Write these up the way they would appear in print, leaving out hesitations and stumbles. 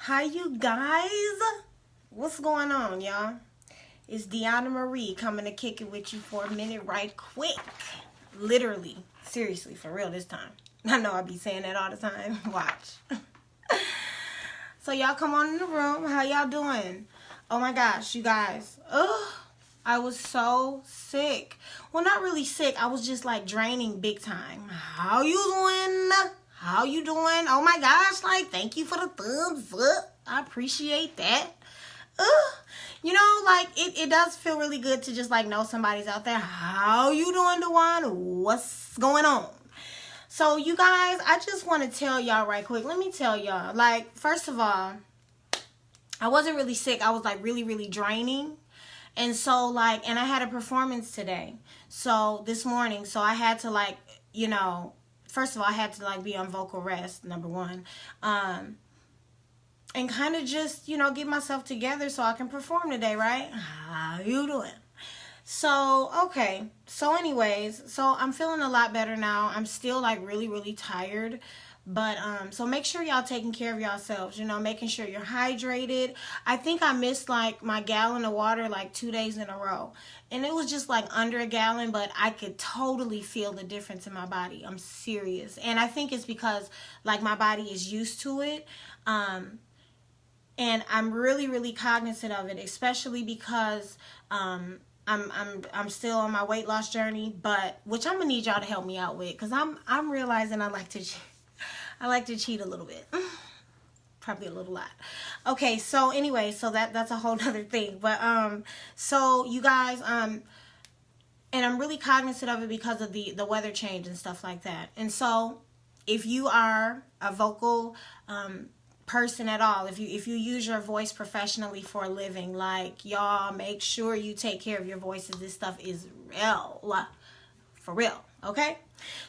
Hi, you guys. What's going on, y'all? It's Deanna Marie coming to kick it with you for a minute right quick. Literally. Seriously, for real this time. I know I be saying that all the time. Watch. So y'all come on in the room. How y'all doing? Oh my gosh, you guys. Ugh. I was so sick. Well, not really sick. I was just like draining big time. How you doing? How you doing? Oh my gosh, like, thank you for the thumbs up. I appreciate that. You know, like, it does feel really good to just, like, know somebody's out there. How you doing, Dewan? What's going on? So, you guys, I just want to tell y'all right quick. Let me tell y'all. Like, first of all, I wasn't really sick. I was, like, really, really draining. And so, like, and I had a performance today. So, this morning. So, I had to, like, you know, first of all, I had to, like, be on vocal rest, number one. And kind of just, you know, get myself together so I can perform today, right? How you doing? So, okay. So, anyways, so I'm feeling a lot better now. I'm still, like, really, really tired. But, so make sure y'all taking care of yourselves, you know, making sure you're hydrated. I think I missed, like, my gallon of water, like, 2 days in a row. And it was just, like, under a gallon, but I could totally feel the difference in my body. I'm serious. And I think it's because, like, my body is used to it. And I'm really, really cognizant of it, especially because, I'm still on my weight loss journey, but, which I'm gonna need y'all to help me out with, because I'm realizing I like to cheat a little bit. Probably a little lot. Okay, so anyway, so that's a whole other thing. But so you guys, and I'm really cognizant of it because of the weather change and stuff like that. And so if you are a vocal person at all, if you use your voice professionally for a living, like, y'all, make sure you take care of your voices. This stuff is real. For real. Okay?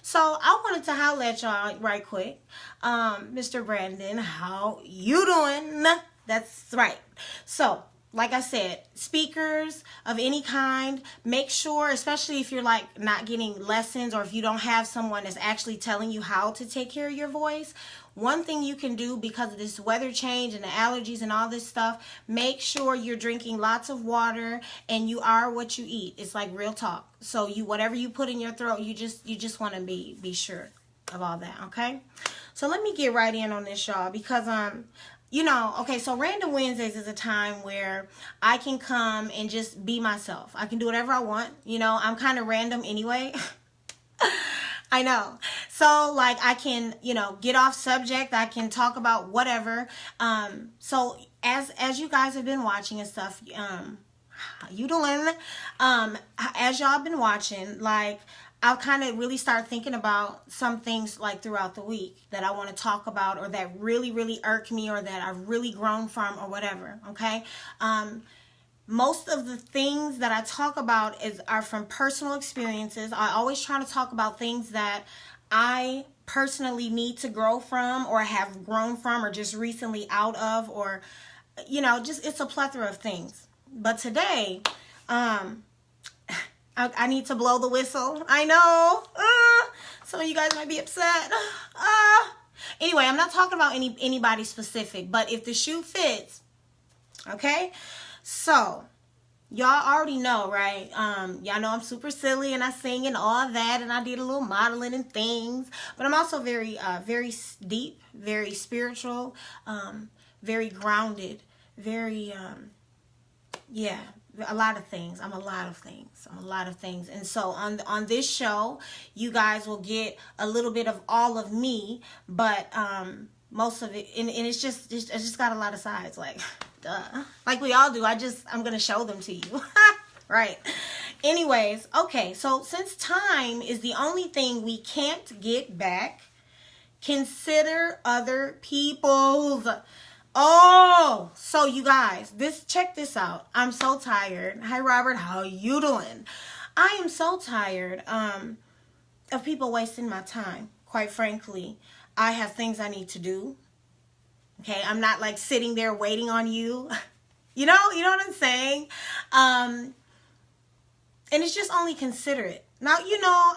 So, I wanted to holler at y'all right quick. Mr. Brandon, how you doing? That's right. So, like I said, speakers of any kind, make sure, especially if you're, like, not getting lessons or if you don't have someone that's actually telling you how to take care of your voice, one thing you can do because of this weather change and the allergies and all this stuff, make sure you're drinking lots of water and you are what you eat. It's like real talk. So whatever you put in your throat, you just want to be sure of all that, okay? So let me get right in on this, y'all, because you know, okay, so Random Wednesdays is a time where I can come and just be myself. I can do whatever I want. You know, I'm kind of random anyway. I know. So, like, I can, you know, get off subject. I can talk about whatever. So, as you guys have been watching and stuff, you doing? As y'all been watching, like, I'll kind of really start thinking about some things, like, throughout the week that I want to talk about or that really, really irk me or that I've really grown from or whatever, okay? Most of the things that I talk about are from personal experiences. I always try to talk about things that I personally need to grow from or have grown from or just recently out of, or, you know, just it's a plethora of things. But today, I need to blow the whistle. I know. Some of you guys might be upset. Anyway, I'm not talking about anybody specific, but if the shoe fits, okay? So, y'all already know, right? Y'all know I'm super silly and I sing and all that, and I did a little modeling and things. But I'm also very, very deep, very spiritual, very grounded, very, yeah, a lot of things. I'm a lot of things. And so on this show, you guys will get a little bit of all of me, but most of it, and it's just got a lot of sides, like, duh. Like we all do. I'm going to show them to you. Right. Anyways, okay. So since time is the only thing we can't get back, consider other people's. Oh, so you guys, check this out. I'm so tired. Hi, Robert. How you doing? I am so tired of people wasting my time. Quite frankly, I have things I need to do. Okay, I'm not like sitting there waiting on you. You know what I'm saying? And it's just only considerate. Now, you know,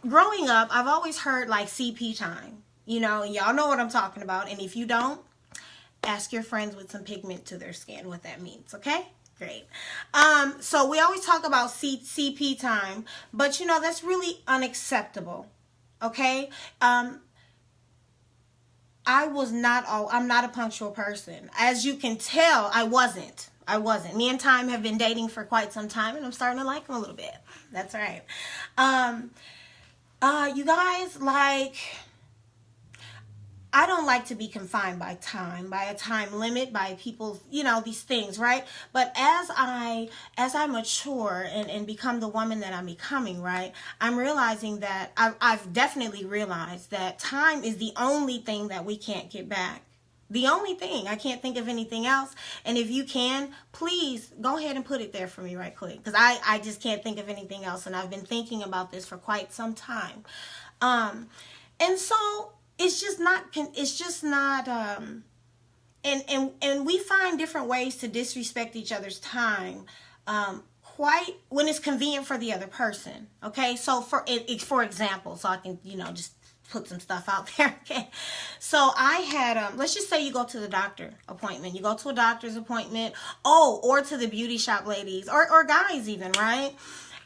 growing up, I've always heard like CP time. You know, and y'all know what I'm talking about. And if you don't, Ask your friends with some pigment to their skin what that means, okay? Great. So we always talk about CP time, but you know, that's really unacceptable, okay? I'm not a punctual person. As you can tell, I wasn't. Me and Time have been dating for quite some time, and I'm starting to like him a little bit. That's right. You guys, like, I don't like to be confined by time, by a time limit, by people's, you know, these things, right? But as I mature and become the woman that I'm becoming, right, I'm realizing that I've definitely realized that time is the only thing that we can't get back. The only thing. I can't think of anything else. And if you can, please go ahead and put it there for me right quick, because I just can't think of anything else, and I've been thinking about this for quite some time. And so it's just not, and we find different ways to disrespect each other's time, quite when it's convenient for the other person. Okay, so for example, so I can, you know, just put some stuff out there. Okay, so I had let's just say you go to the doctor appointment, you go to a doctor's appointment, or to the beauty shop, ladies, or guys even, right?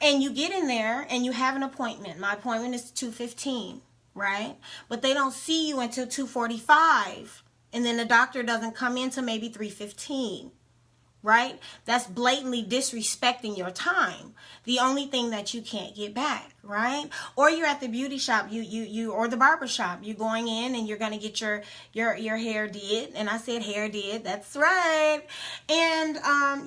And you get in there and you have an appointment. My appointment is 2:15. Right? But they don't see you until 2:45, and then the doctor doesn't come in till maybe 3:15. Right? That's blatantly disrespecting your time. The only thing that you can't get back, right? Or you're at the beauty shop, or the barber shop. You're going in and you're gonna get your hair did, and I said hair did. That's right. And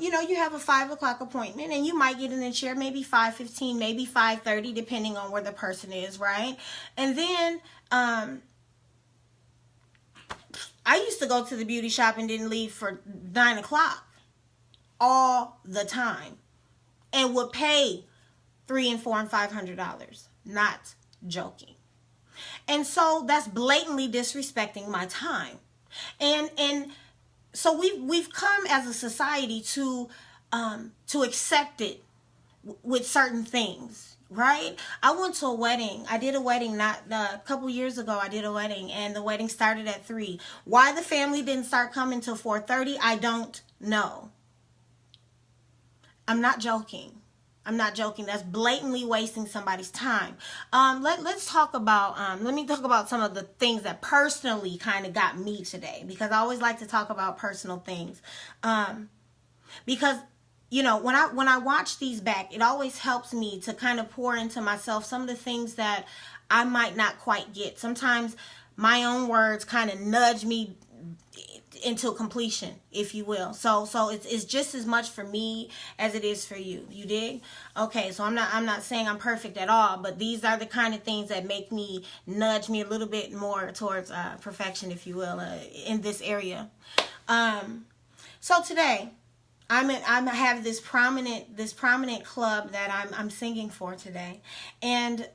you know, you have a 5 o'clock appointment, and you might get in the chair maybe 5:15, maybe 5:30, depending on where the person is, right? And then I used to go to the beauty shop and didn't leave for 9 o'clock. All the time, and would pay $300 and $400 and $500. Not joking. And so that's blatantly disrespecting my time. And so we've come as a society to accept it with certain things, right? I went to a wedding. I did a wedding a couple years ago. I did a wedding, and the wedding started at 3. Why the family didn't start coming till 4:30, I don't know. I'm not joking. That's blatantly wasting somebody's time. Let's talk about, let me talk about some of the things that personally kind of got me today, because I always like to talk about personal things. Because, you know, when I watch these back, it always helps me to kind of pour into myself some of the things that I might not quite get. Sometimes my own words kind of nudge me into completion, if you will. So it's just as much for me as it is for you. You dig? Okay, so I'm not saying I'm perfect at all, but these are the kind of things that make me nudge me a little bit more towards perfection, if you will, in this area. So today I have this prominent club that I'm singing for today, and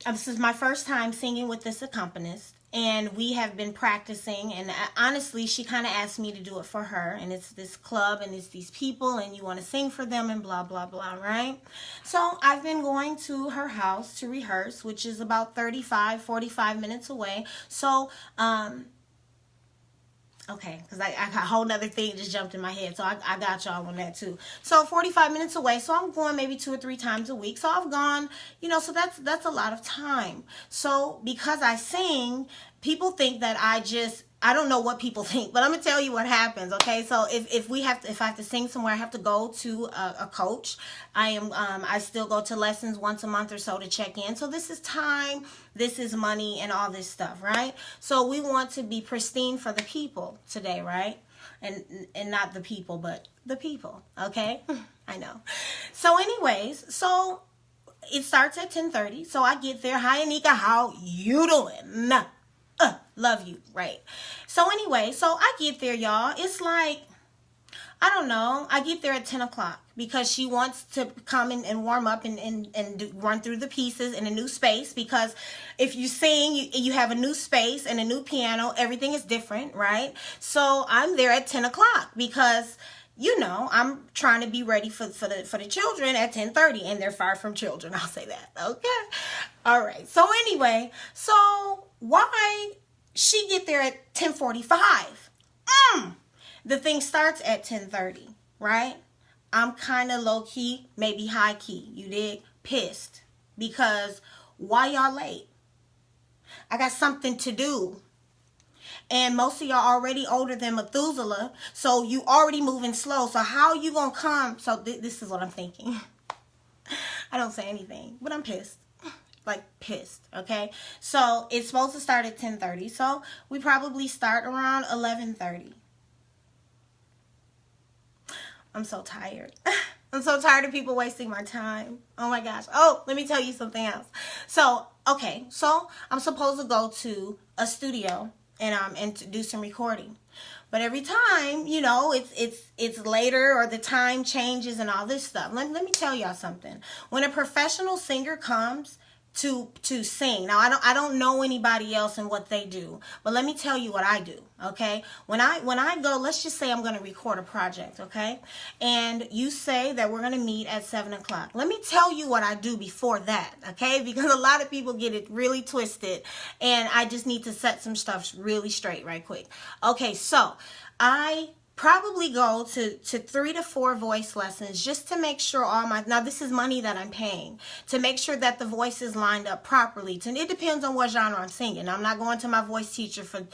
this is my first time singing with this accompanist. And we have been practicing, and honestly, she kind of asked me to do it for her. And it's this club, and it's these people, and you want to sing for them, and blah, blah, blah, right? So I've been going to her house to rehearse, which is about 45 minutes away. So, okay, because I got a whole nother thing just jumped in my head. So I got y'all on that too. So 45 minutes away. So I'm going maybe 2 or 3 times a week. So I've gone, you know, so that's a lot of time. So because I sing, people think that I don't know what people think, but I'm gonna tell you what happens. Okay, so if I have to sing somewhere, I have to go to a coach. I still go to lessons once a month or so to check in. So this is time, this is money, and all this stuff, right? So we want to be pristine for the people today, right? And not the people, but the people. Okay, I know. So anyways, so it starts at 10:30. So I get there. Hi, Anika, how you doing? Love you, right? So anyway, so I get there, y'all. It's like, I don't know. I get there at 10 o'clock because she wants to come and warm up and run through the pieces in a new space. Because if you sing, you have a new space and a new piano. Everything is different, right? So I'm there at 10 o'clock because, you know, I'm trying to be ready for the children at 10:30, and they're far from children. I'll say that. Okay. All right. So anyway, so why She get there at 10:45. The thing starts at 10:30, right? I'm kind of low key, maybe high key, you dig? Pissed. Because why y'all late? I got something to do. And most of y'all already older than Methuselah, so you already moving slow. So how you gonna come? So this is what I'm thinking. I don't say anything, but I'm pissed. Like pissed, okay? So it's supposed to start at 10:30, so we probably start around 11:30. I'm so tired. I'm so tired of people wasting my time. Oh my gosh. Oh, let me tell you something else. So, okay, so I'm supposed to go to a studio and to do some recording. But every time, you know, it's later or the time changes and all this stuff. Let me tell y'all something. When a professional singer comes to sing. Now I don't know anybody else and what they do, but let me tell you what I do, okay? When I go, let's just say I'm going to record a project, okay? And you say that we're going to meet at 7 o'clock. Let me tell you what I do before that, okay? Because a lot of people get it really twisted, and I just need to set some stuff really straight right quick. Okay, so I probably go to 3 to 4 voice lessons just to make sure now this is money that I'm paying, to make sure that the voice is lined up properly. It depends on what genre I'm singing. I'm not going to my voice teacher for,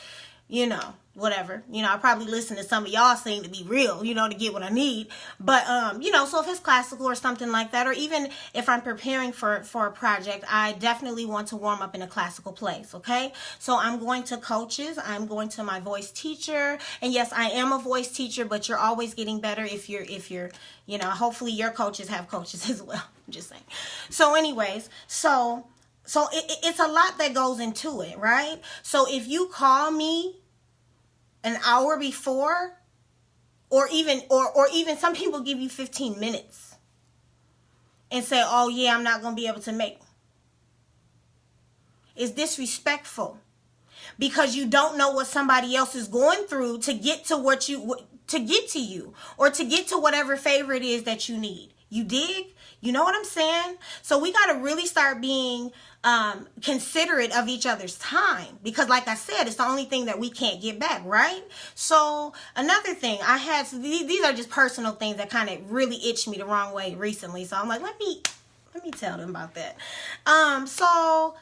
you know, whatever. You know, I probably listen to some of y'all sing to be real, you know, to get what I need. But, you know, so if it's classical or something like that, or even if I'm preparing for a project, I definitely want to warm up in a classical place, okay? So I'm going to coaches, I'm going to my voice teacher, and yes, I am a voice teacher, but you're always getting better if you're, you know, hopefully your coaches have coaches as well. I'm just saying. So anyways, so it's a lot that goes into it, right? So if you call me an hour before, or even some people give you 15 minutes and say, oh yeah, I'm not going to be able to make. It's disrespectful because you don't know what somebody else is going through to get to to get to you, or to get to whatever favor it is that you need. You dig? You know what I'm saying? So we got to really start being considerate of each other's time, because like I said, it's the only thing that we can't get back, right? So another thing I had, these are just personal things that kind of really itched me the wrong way recently. So I'm like, let me tell them about that. So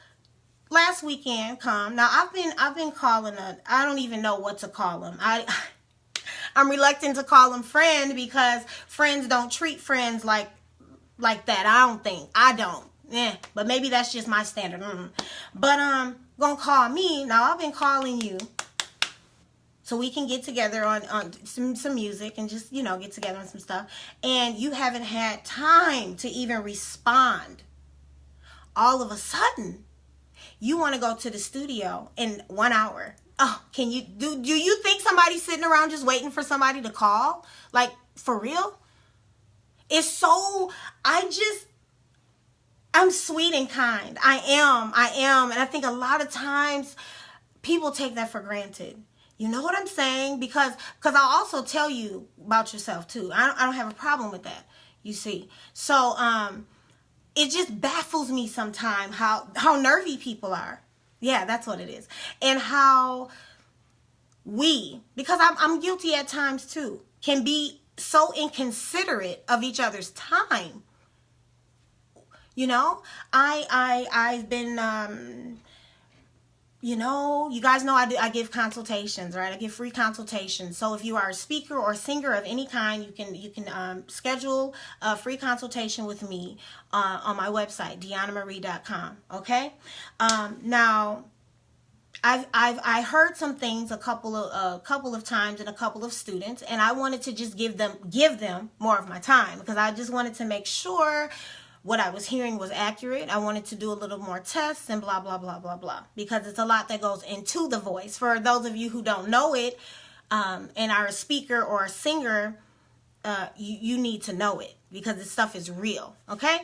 last weekend now I've been calling I don't even know what to call them. I'm reluctant to call them friend, because friends don't treat friends like that. I don't. Yeah, but maybe that's just my standard. But gonna call me. Now I've been calling you so we can get together on some music and just, you know, get together on some stuff. And you haven't had time to even respond. All of a sudden, you want to go to the studio in 1 hour. Oh, can you do you think somebody's sitting around just waiting for somebody to call? Like, for real? It's so, I'm sweet and kind. I am. And I think a lot of times people take that for granted. You know what I'm saying? Because I'll also tell you about yourself too. I don't have a problem with that, you see. So, it just baffles me sometimes how nervy people are. Yeah, that's what it is. And how because I'm guilty at times too, can be so inconsiderate of each other's time. You know, I've been, you know, you guys know I give consultations, right? I give free consultations. So if you are a speaker or a singer of any kind, you can schedule a free consultation with me on my website, DeannaMarie.com. Okay. Now, I heard some things a couple of times in a couple of students, and I wanted to just give them more of my time, because I just wanted to make sure what I was hearing was accurate. I wanted to do a little more tests and blah, blah, blah, blah, blah, because it's a lot that goes into the voice. For those of you who don't know it, and are a speaker or a singer, you need to know it, because this stuff is real, okay?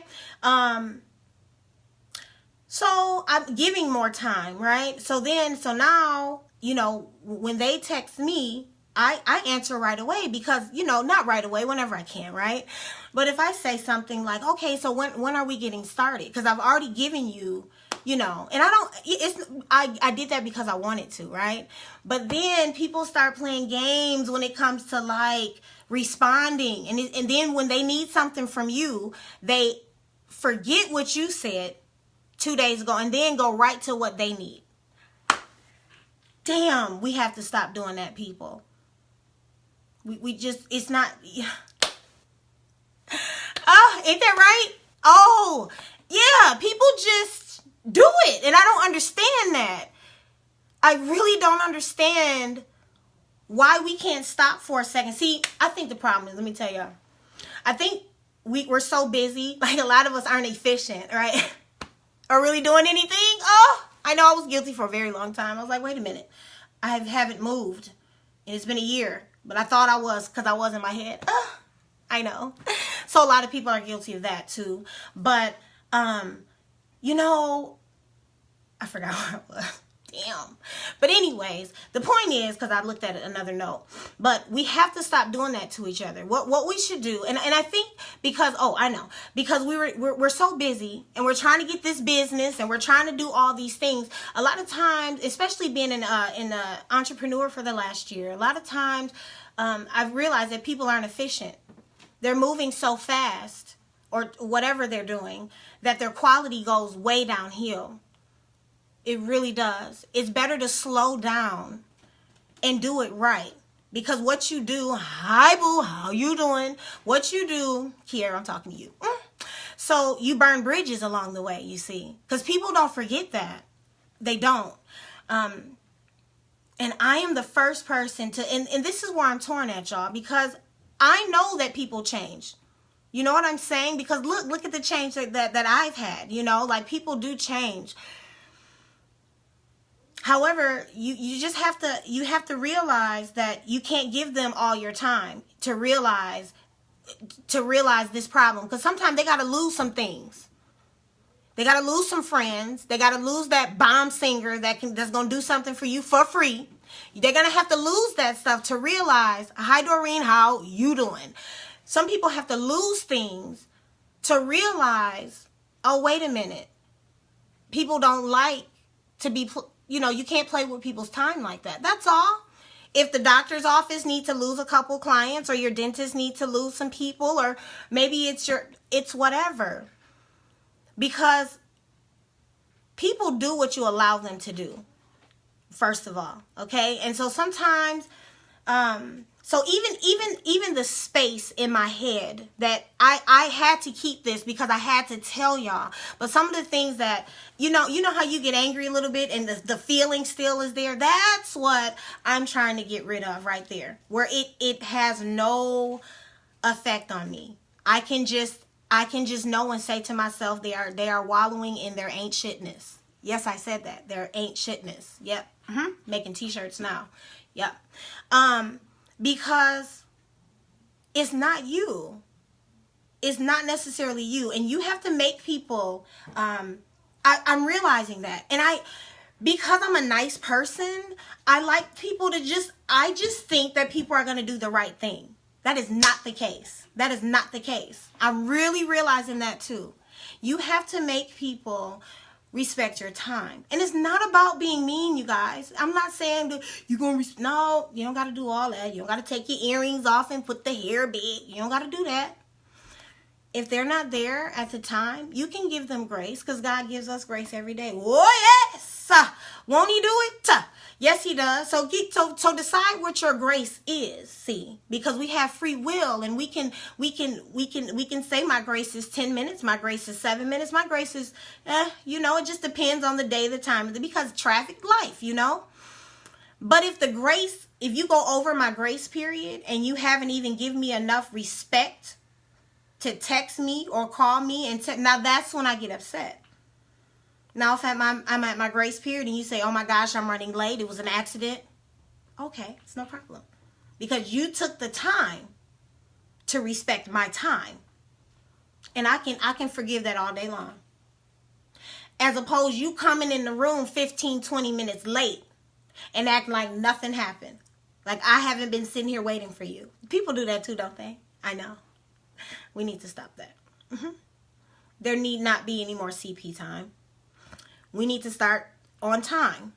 So I'm giving more time, right? So now, you know, when they text me, I answer right away, because, you know, not right away, whenever I can, right? But if I say something like, okay, so when are we getting started? Because I've already given you you know, and I did that because I wanted to, right? But then people start playing games when it comes to like responding, and then when they need something from you, they forget what you said 2 days ago and then go right to what they need. Damn, we have to stop doing that, people. We just, it's not, oh, ain't that right? Oh, yeah, people just do it, and I don't understand that. I really don't understand why we can't stop for a second. See, I think the problem is, let me tell y'all, I think we're so busy, like a lot of us aren't efficient, right? Or really doing anything. Oh, I know I was guilty for a very long time. I was like, wait a minute, I haven't moved, and it's been a year, but I thought I was because I was in my head. I know. So a lot of people are guilty of that too. But, you know, I forgot where I was. Damn. But anyways, the point is, because I looked at another note, but we have to stop doing that to each other. What we should do, and I think because, I know, because we're so busy and we're trying to get this business and we're trying to do all these things. A lot of times, especially being an entrepreneur for the last year, a lot of times I've realized that people aren't efficient. They're moving so fast, or whatever they're doing, that their quality goes way downhill. It really does. It's better to slow down and do it right. Because what you do, hi boo, how you doing? What you do, Kiara, I'm talking to you. So you burn bridges along the way, you see. Because people don't forget that. They don't. And I am the first person to, and this is where I'm torn at, y'all, because I know that people change. You know what I'm saying? Because look at the change that I've had, you know, like people do change. However, you just have to realize that you can't give them all your time to realize this problem, because sometimes they got to lose some things. They got to lose some friends. They got to lose that bomb singer that's going to do something for you for free. They're going to have to lose that stuff to realize, hi Doreen, how you doing? Some people have to lose things to realize, oh, wait a minute. People don't like to be, you can't play with people's time like that. That's all. If the doctor's office needs to lose a couple clients, or your dentist needs to lose some people, or maybe it's whatever. Because people do what you allow them to do, first of all, okay? And so sometimes, so even the space in my head that I had to keep this because I had to tell y'all. But some of the things that, you know how you get angry a little bit and the feeling still is there? That's what I'm trying to get rid of right there, where it has no effect on me. I can just know and say to myself, they are wallowing in their ain't shitness. Yes, I said that. Their ain't shitness. Yep. Making t-shirts now. Yep. Because it's not you. It's not necessarily you. And you have to make people, I'm realizing that. And because I'm a nice person, I like people to I just think that people are going to do the right thing. That is not the case. That is not the case. I'm really realizing that too. You have to make people respect your time. And it's not about being mean, you guys. I'm not saying that you're going to, no, you don't got to do all that. You don't got to take your earrings off and put the hair big. You don't got to do that. If they're not there at the time, you can give them grace, because God gives us grace every day. Oh, yes. Won't he do it? Yes, he does. So decide what your grace is, see, because we have free will, and we can say my grace is 10 minutes, my grace is 7 minutes, my grace is, it just depends on the day, the time, because traffic, life, But if you go over my grace period and you haven't even given me enough respect to text me or call me, now that's when I get upset. Now, if I'm at my grace period and you say, oh my gosh, I'm running late, it was an accident. Okay, it's no problem. Because you took the time to respect my time. And I can forgive that all day long. As opposed you coming in the room 15, 20 minutes late and acting like nothing happened. Like I haven't been sitting here waiting for you. People do that too, don't they? I know. We need to stop that. There need not be any more CP time. We need to start on time.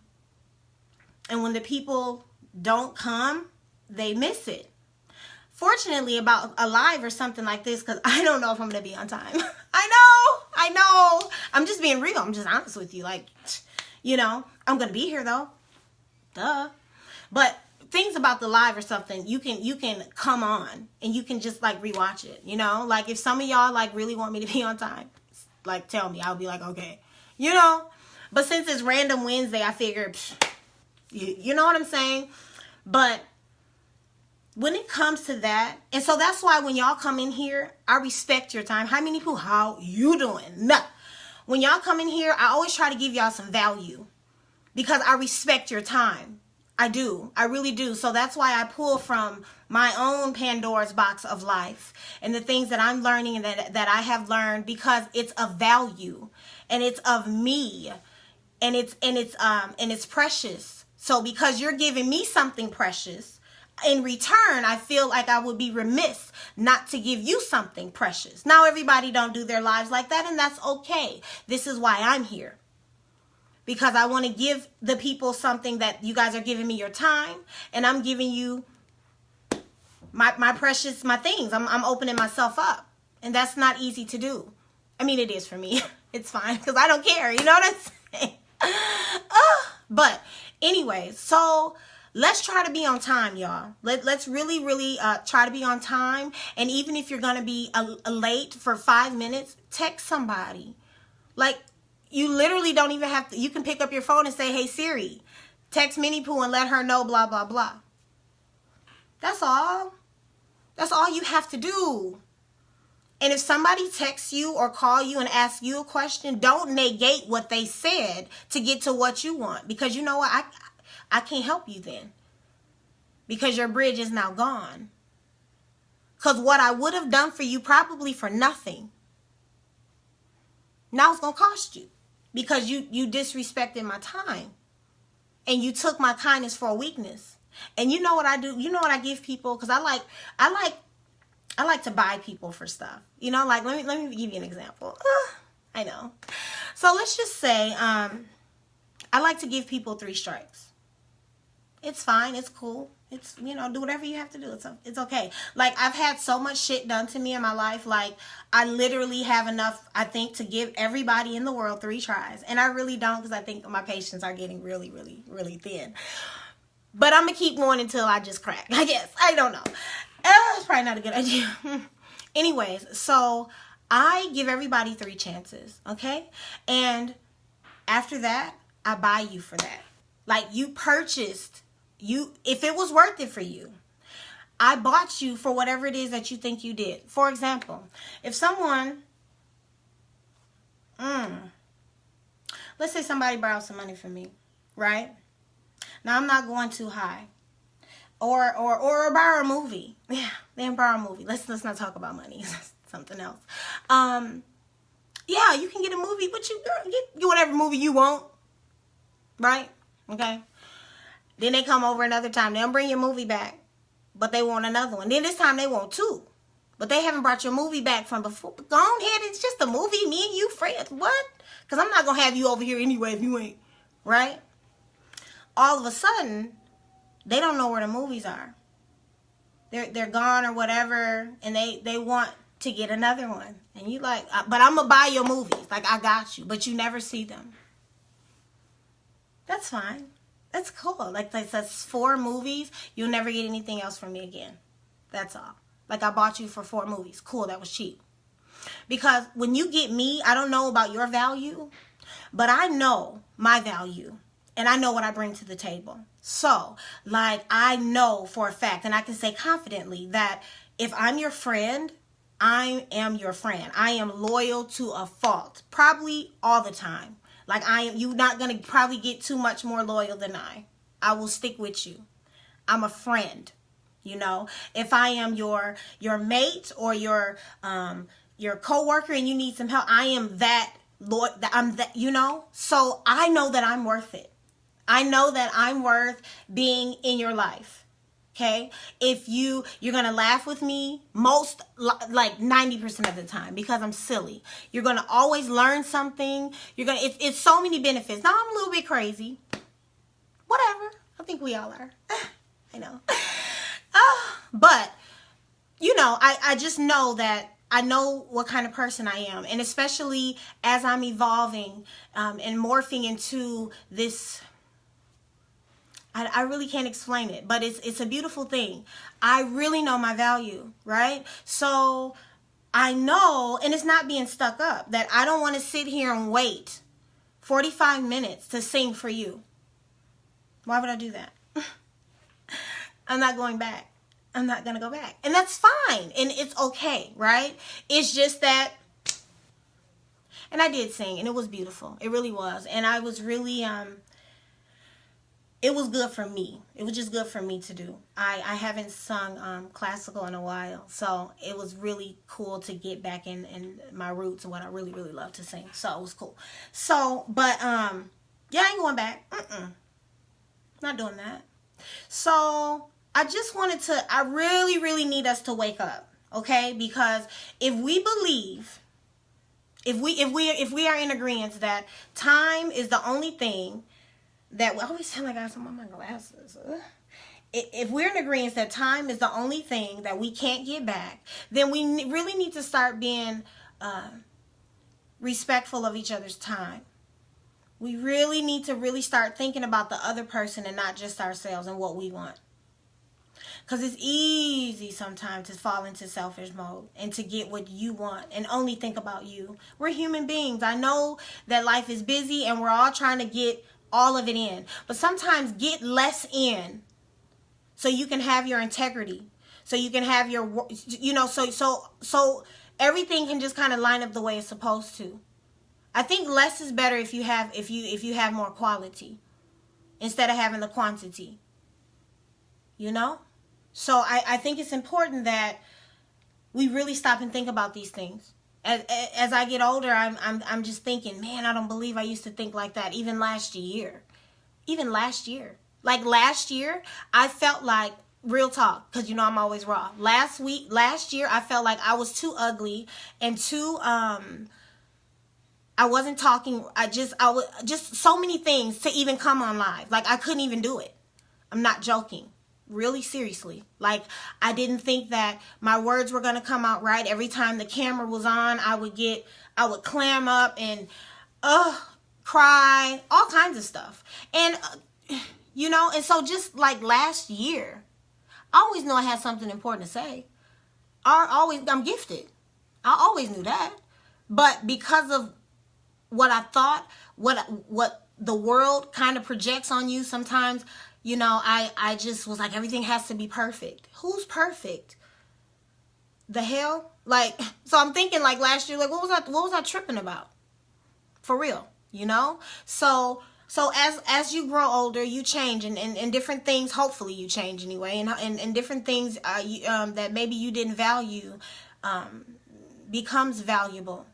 And when the people don't come, they miss it. Fortunately, about a live or something like this, because I don't know if I'm going to be on time. I know. I'm just being real. I'm just honest with you. Like, you know, I'm going to be here though. Duh. But things about the live or something, you can come on and you can just like rewatch it, you know? Like if some of y'all like really want me to be on time, like tell me. I'll be like, okay. You know? But since it's random Wednesday, I figured, you know what I'm saying? But when it comes to that, and so that's why when y'all come in here, I respect your time. How many people, how you doing? No. When y'all come in here, I always try to give y'all some value because I respect your time. I do. I really do. So that's why I pull from my own Pandora's box of life and the things that I'm learning and that I have learned, because it's of value and it's of me and it's precious. So because you're giving me something precious, in return, I feel like I would be remiss not to give you something precious. Now, everybody don't do their lives like that, and that's okay. This is why I'm here. Because I want to give the people something that you guys are giving me your time, and I'm giving you my precious, my things. I'm opening myself up, and that's not easy to do. I mean, it is for me. It's fine, because I don't care. You know what I'm saying? But anyways, so let's try to be on time, y'all. Let's really try to be on time. And even if you're going to be late for 5 minutes, text somebody. Like, you literally don't even have to. You can pick up your phone and say, hey, Siri, text Minnie Pooh and let her know blah, blah, blah. That's all. That's all you have to do. And if somebody texts you or call you and asks you a question, don't negate what they said to get to what you want. Because you know what? I can't help you then. Because your bridge is now gone. Because what I would have done for you, probably for nothing, now it's going to cost you. Because you disrespected my time. And you took my kindness for a weakness. And you know what I do? You know what I give people? Because I like to buy people for stuff. You know, like, let me give you an example. I know. So let's just say, I like to give people 3 strikes. It's fine. It's cool. It's, you know, do whatever you have to do. It's okay. Like, I've had so much shit done to me in my life. Like, I literally have enough, I think, to give everybody in the world 3 tries. And I really don't, because I think my patience are getting really, really, really thin. But I'm going to keep going until I just crack, I guess. I don't know. It's probably not a good idea. Anyways, so I give everybody 3 chances, okay? And after that, I buy you for that. Like, you purchased, if it was worth it for you, I bought you for whatever it is that you think you did. For example, if someone, let's say somebody borrowed some money from me, right? Now, I'm not going too high. Or borrow a movie. Yeah, then borrow a movie. Let's not talk about money. Something else. Yeah, you can get a movie, but you get whatever movie you want. Right? Okay? Then they come over another time. They'll bring your movie back, but they want another one. Then this time they want 2. But they haven't brought your movie back from before. Go on ahead. It's just a movie. Me and you friends. What? Because I'm not going to have you over here anyway if you ain't. Right? All of a sudden, they don't know where the movies are. They're gone or whatever, and they want to get another one. And you like, but I'm going to buy your movies. Like, I got you. But you never see them. That's fine. That's cool. Like, that's 4 movies. You'll never get anything else from me again. That's all. Like, I bought you for 4 movies. Cool, that was cheap. Because when you get me, I don't know about your value, but I know my value. And I know what I bring to the table. So, like, I know for a fact, and I can say confidently that if I'm your friend, I am your friend. I am loyal to a fault. Probably all the time. Like, you're not going to probably get too much more loyal than I. I will stick with you. I'm a friend. You know, if I am your mate or your coworker and you need some help, I am that, Lord, I'm that, you know. So I know that I'm worth it. I know that I'm worth being in your life. Okay, if you're gonna laugh with me like 90% of the time because I'm silly. You're gonna always learn something. It's so many benefits. Now I'm a little bit crazy. Whatever. I think we all are. I know. But I just know that I know what kind of person I am, and especially as I'm evolving and morphing into this. I really can't explain it, but it's a beautiful thing. I really know my value, right? So I know, and it's not being stuck up, that I don't want to sit here and wait 45 minutes to sing for you. Why would I do that? I'm not going back. I'm not going to go back. And that's fine. And it's okay, right? It's just that, and I did sing, and it was beautiful. It really was. And I was really, it was good for me. It was just good for me to do. I haven't sung classical in a while, so it was really cool to get back in my roots and what I really, really love to sing. So it was cool. So, but, yeah, I ain't going back. Not doing that. So I just I really, really need us to wake up, okay? Because if we believe, if we are in agreement that time is the only thing that, I always feel like I have some on my glasses. If we're in agreement that time is the only thing that we can't get back, then we really need to start being respectful of each other's time. We really need to really start thinking about the other person and not just ourselves and what we want. Because it's easy sometimes to fall into selfish mode and to get what you want and only think about you. We're human beings. I know that life is busy and we're all trying to get all of it in. But sometimes get less in so you can have your integrity. So you can have your, so everything can just kind of line up the way it's supposed to. I think less is better if you have more quality instead of having the quantity. So I think it's important that we really stop and think about these things. As I get older, I'm just thinking, man, I don't believe I used to think like that. Even last year, like last year, I felt like, real talk, because I'm always raw. Last year, I felt like I was too ugly and too I wasn't talking. I was just so many things to even come on live. Like I couldn't even do it. I'm not joking. Really seriously. Like I didn't think that my words were going to come out right. Every time the camera was on, I would clam up and cry, all kinds of stuff. And and so just like last year, I always knew I had something important to say. I'm gifted. I always knew that. But because of what I thought, what the world kind of projects on you sometimes, I just was like, everything has to be perfect. Who's perfect? The hell? Like, so I'm thinking like last year, like, what was I tripping about? For real, So as you grow older, you change and different things, hopefully you change anyway. And different things that maybe you didn't value becomes valuable.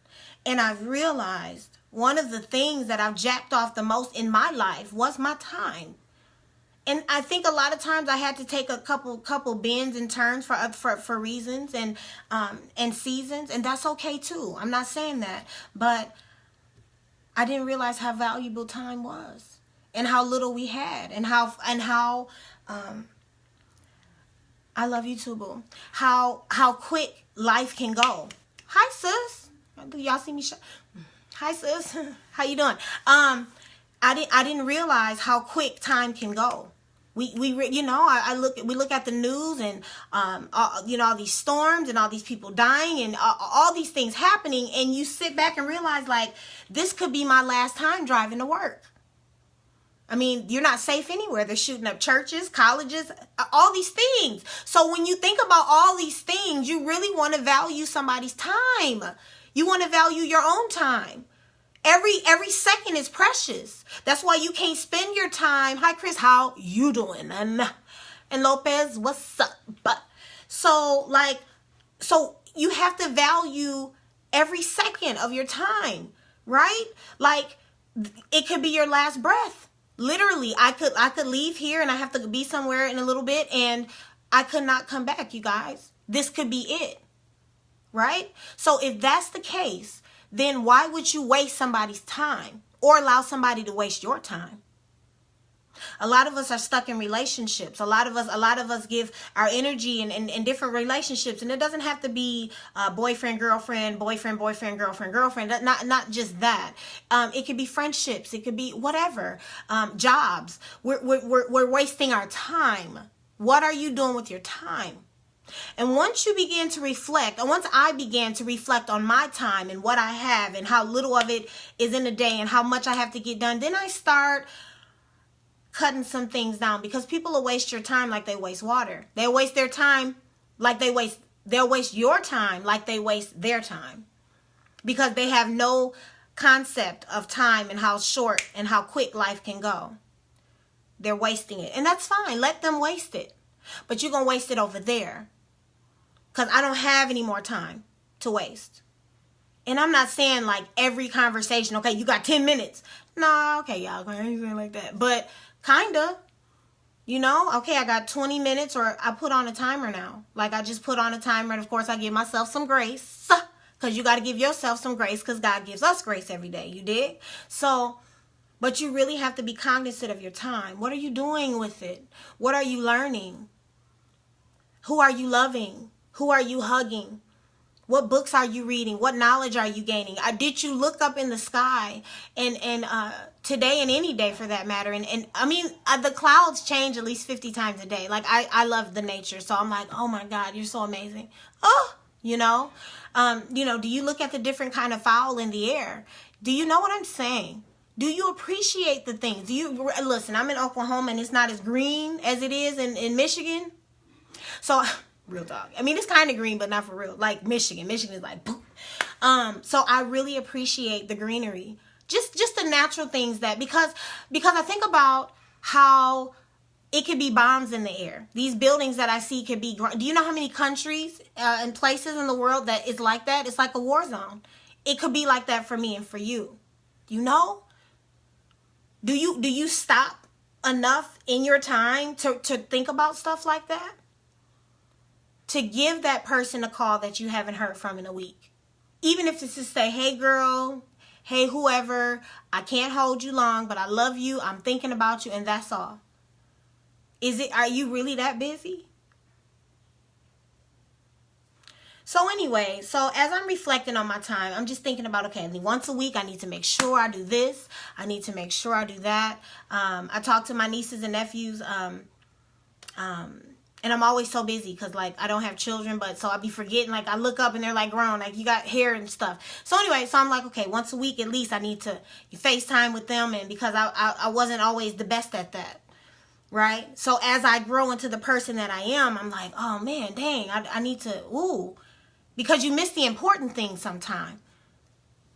And I realized one of the things that I've jacked off the most in my life was my time. And I think a lot of times I had to take a couple bends and turns for reasons and seasons, and that's okay too. I'm not saying that, but I didn't realize how valuable time was, and how little we had, and how I love you too, boo. How quick life can go. Hi, sis. Do y'all see me? Hi, sis. How you doing? I didn't realize how quick time can go. We look at the news and all these storms and all these people dying and all these things happening, and you sit back and realize like this could be my last time driving to work. I mean, you're not safe anywhere. They're shooting up churches, colleges, all these things. So when you think about all these things, you really want to value somebody's time. You want to value your own time. Every second is precious. That's why you can't spend your time. Hi, Chris. How you doing? And Lopez, what's up? So you have to value every second of your time, right? Like it could be your last breath. Literally, I could leave here and I have to be somewhere in a little bit, and I could not come back, you guys. This could be it, right? So if that's the case, then why would you waste somebody's time or allow somebody to waste your time? A lot of us are stuck in relationships. A lot of us give our energy in different relationships, and it doesn't have to be boyfriend, girlfriend, boyfriend, girlfriend, girlfriend. Not just that. It could be friendships. It could be whatever. Jobs. We're wasting our time. What are you doing with your time? And once you begin to reflect, and once I began to reflect on my time and what I have and how little of it is in a day and how much I have to get done, then I start cutting some things down, because people will waste your time like they waste water. They'll waste their time like they'll waste your time like they waste their time, because they have no concept of time and how short and how quick life can go. They're wasting it, and that's fine. Let them waste it, but you're gonna waste it over there, because I don't have any more time to waste. And I'm not saying like every conversation, okay, you got 10 minutes. No, okay, y'all, I ain't saying like that, but kinda, okay, I got 20 minutes, or I put on a timer now. Like, I just put on a timer, and of course I give myself some grace, because you got to give yourself some grace, because God gives us grace every day. You dig? So, but you really have to be cognizant of your time. What are you doing with it? What are you learning? Who are you loving? Who are you hugging? What books are you reading? What knowledge are you gaining? Did you look up in the sky and today and any day for that matter? And I mean, the clouds change at least 50 times a day. Like, I love the nature. So I'm like, oh my God, you're so amazing. Oh, do you look at the different kind of fowl in the air? Do you know what I'm saying? Do you appreciate the things? Listen, I'm in Oklahoma and it's not as green as it is in Michigan. So real talk. I mean, it's kind of green, but not for real. Like Michigan. Michigan is like, boom. So I really appreciate the greenery. Just the natural things because I think about how it could be bombs in the air. These buildings that I see could be, do you know how many countries and places in the world that is like that? It's like a war zone. It could be like that for me and for you. You know? Do you stop enough in your time to think about stuff like that? To give that person a call that you haven't heard from in a week. Even if it's to say, hey girl, hey whoever, I can't hold you long, but I love you, I'm thinking about you, and that's all. Are you really that busy? So anyway, as I'm reflecting on my time, I'm just thinking about, okay, once a week I need to make sure I do this. I need to make sure I do that. I talk to my nieces and nephews, and I'm always so busy because, like, I don't have children, but so I be forgetting. Like, I look up and they're, like, grown. Like, you got hair and stuff. So, anyway, so I'm like, okay, once a week at least I need to FaceTime with them, and because I wasn't always the best at that, right? So, as I grow into the person that I am, I'm like, oh, man, dang, I need to, because you miss the important things sometimes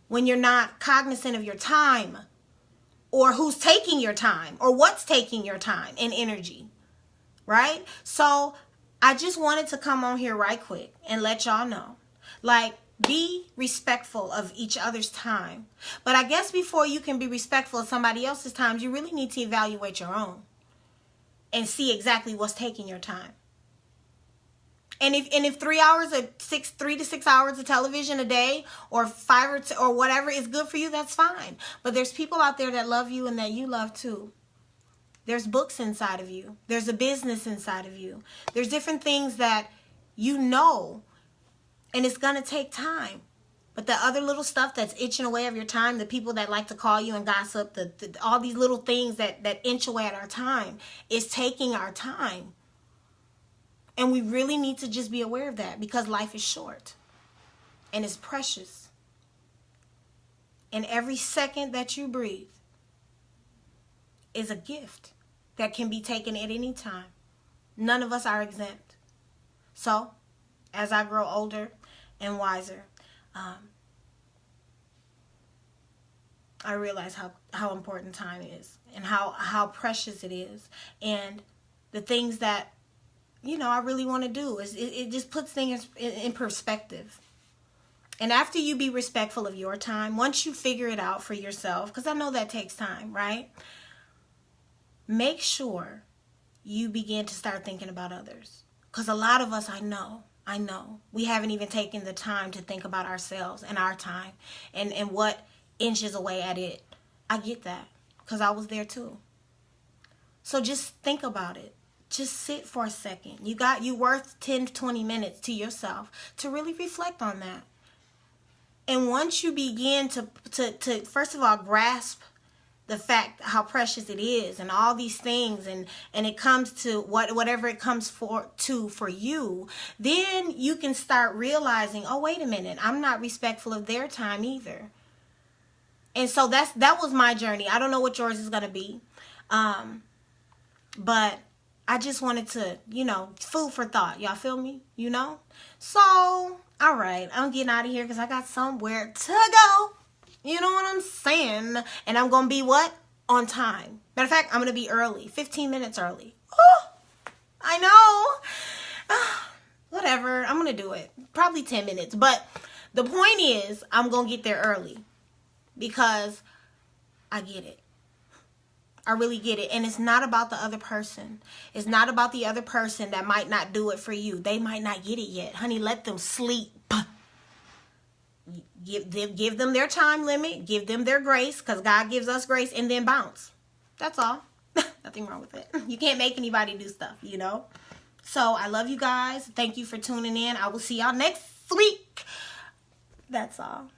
when you're not cognizant of your time or who's taking your time or what's taking your time and energy. Right? So I just wanted to come on here right quick and let y'all know, like, be respectful of each other's time. But I guess before you can be respectful of somebody else's time, you really need to evaluate your own and see exactly what's taking your time. And if 3 to 6 hours of television a day, or 5 or whatever is good for you, that's fine. But there's people out there that love you and that you love too. There's books inside of you. There's a business inside of you. There's different things that you know, and it's going to take time. But the other little stuff that's itching away of your time, the people that like to call you and gossip, all these little things that inch away at our time, is taking our time. And we really need to just be aware of that, because life is short and it's precious. And every second that you breathe is a gift that can be taken at any time. None of us are exempt. So, as I grow older and wiser, I realize how important time is and how precious it is. And the things that, I really want to do, is it just puts things in perspective. And after you be respectful of your time, once you figure it out for yourself, because I know that takes time, right? Make sure you begin to start thinking about others. Because a lot of us, I know, we haven't even taken the time to think about ourselves and our time and what inches away at it. I get that because I was there too. So just think about it. Just sit for a second. You worth 10 to 20 minutes to yourself to really reflect on that. And once you begin to first of all grasp the fact how precious it is and all these things and it comes to whatever it comes for you, then you can start realizing, oh, wait a minute, I'm not respectful of their time either. And so that was my journey. I don't know what yours is going to be. But I just wanted to, food for thought. Y'all feel me? So, all right, I'm getting out of here because I got somewhere to go. You know what I'm saying? And I'm going to be what? On time. Matter of fact, I'm going to be early. 15 minutes early. Oh, I know. Whatever. I'm going to do it. Probably 10 minutes. But the point is, I'm going to get there early. Because I get it. I really get it. And it's not about the other person. It's not about the other person that might not do it for you. They might not get it yet. Honey, let them sleep. Give them their time limit. Give them their grace, because God gives us grace, and then bounce. That's all. Nothing wrong with it. You can't make anybody do stuff, So I love you guys. Thank you for tuning in. I will see y'all next week. That's all.